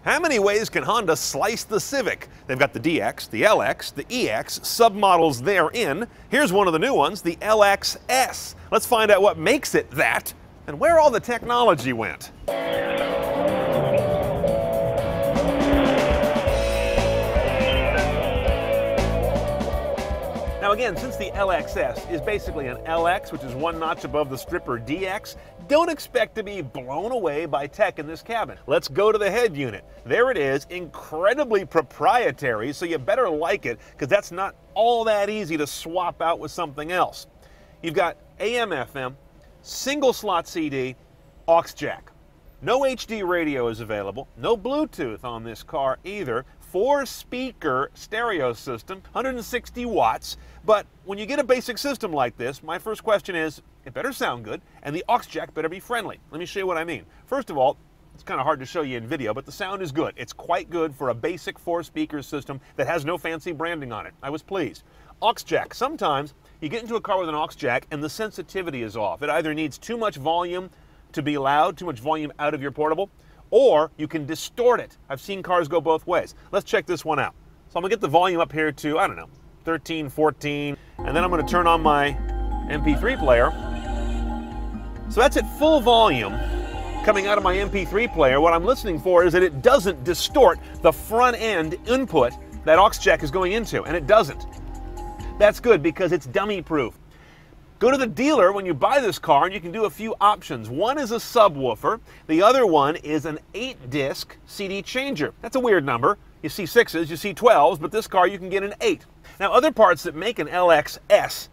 How many ways can Honda slice the Civic? They've got the DX, the LX, the EX, submodels therein. Here's one of the new ones, the LXS. Let's find out what makes it that and where all the technology went. Now again, since the LXS is basically an LX, which is one notch above the stripper DX, don't expect to be blown away by tech in this cabin. Let's go to the head unit. There it is, incredibly proprietary, so you better like it, because that's not all that easy to swap out with something else. You've got AM/FM, single slot CD, aux jack. No HD radio is available, no Bluetooth on this car either. 4-speaker stereo system, 160 watts. But when you get a basic system like this, my first question is, it better sound good, and the aux jack better be friendly. Let me show you what I mean. First of all, it's kind of hard to show you in video, but the sound is good. It's quite good for a basic 4-speaker system that has no fancy branding on it. I was pleased. Aux jack. Sometimes you get into a car with an aux jack and the sensitivity is off. It either needs too much volume to be loud, too much volume out of your portable, or you can distort it. I've seen cars go both ways. Let's check this one out. So I'm gonna get the volume up here to, I don't know, 13, 14, and then I'm gonna turn on my MP3 player. So that's at full volume coming out of my MP3 player. What I'm listening for is that it doesn't distort the front end input that aux jack is going into, and it doesn't. That's good because it's dummy proof. Go to the dealer when you buy this car and you can do a few options. One is a subwoofer. The other one is an 8-disc CD changer. That's a weird number. You see 6s, you see 12s, but this car you can get an 8. Now other parts that make an LXS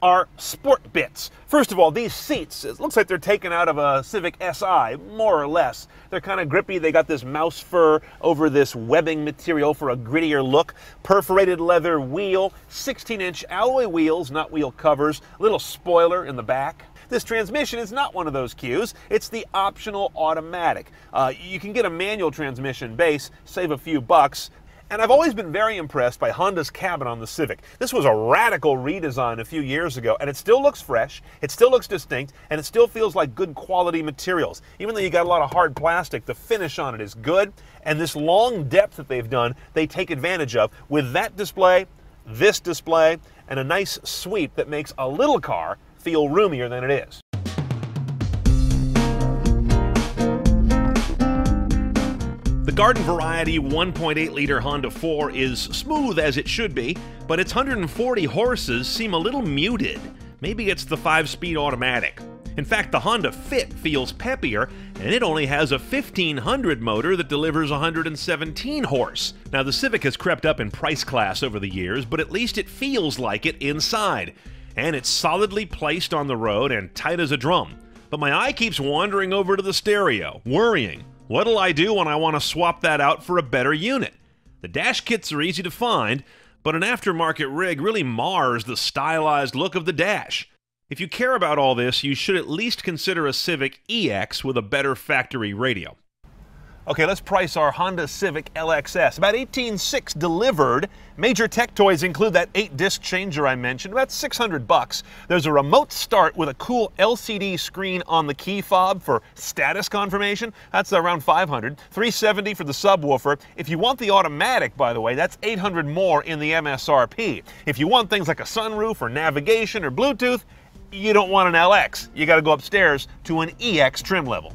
are sport bits. First of all, these seats, it looks like they're taken out of a Civic Si, more or less. They're kind of grippy. They got this mouse fur over this webbing material for a grittier look. Perforated leather wheel, 16-inch alloy wheels, not wheel covers, little spoiler in the back. This transmission is not one of those cues. It's the optional automatic. You can get a manual transmission base, save a few bucks. And I've always been very impressed by Honda's cabin on the Civic. This was a radical redesign a few years ago, and it still looks fresh, it still looks distinct, and it still feels like good quality materials. Even though you got a lot of hard plastic, the finish on it is good, and this long depth that they've done, they take advantage of with that display, this display, and a nice sweep that makes a little car feel roomier than it is. The garden variety 1.8-liter Honda 4 is smooth as it should be, but its 140 horses seem a little muted. Maybe it's the 5-speed automatic. In fact, the Honda Fit feels peppier, and it only has a 1500 motor that delivers 117 horse. Now, the Civic has crept up in price class over the years, but at least it feels like it inside. And it's solidly placed on the road and tight as a drum. But my eye keeps wandering over to the stereo, worrying. What'll I do when I want to swap that out for a better unit? The dash kits are easy to find, but an aftermarket rig really mars the stylized look of the dash. If you care about all this, you should at least consider a Civic EX with a better factory radio. Okay, let's price our Honda Civic LXS. About $18,600 delivered. Major tech toys include that 8-disc changer I mentioned, about $600. There's a remote start with a cool LCD screen on the key fob for status confirmation. That's around $500. $370 for the subwoofer. If you want the automatic, by the way, that's $800 more in the MSRP. If you want things like a sunroof or navigation or Bluetooth, you don't want an LX. You got to go upstairs to an EX trim level.